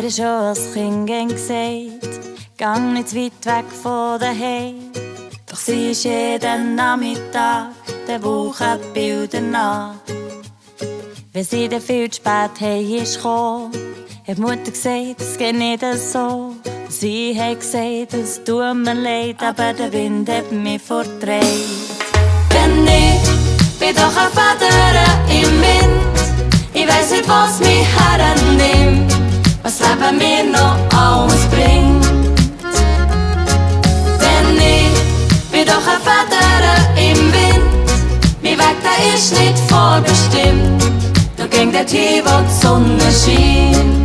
ihr schon als Kind gesagt, gang nicht zu weit weg von daheim. Doch sie ist jeden Nachmittag der Wochenbilder nach. Wenn sie dann viel zu spät heim ist gekommen, hat die Mutter gesagt, es geht nicht so. Sie hat gesagt, es tut mir leid, aber der Wind hat mich verdreht. Denn ich bin doch ein Federn im Wind. Ich weiss nicht, was mich hernimmt, was Leben mir noch alles bringt. Denn ich bin doch ein Federn im Wind. Mein Weg, der ist nicht vorbestimmt. Da ging der Tee, wo die Sonne scheint.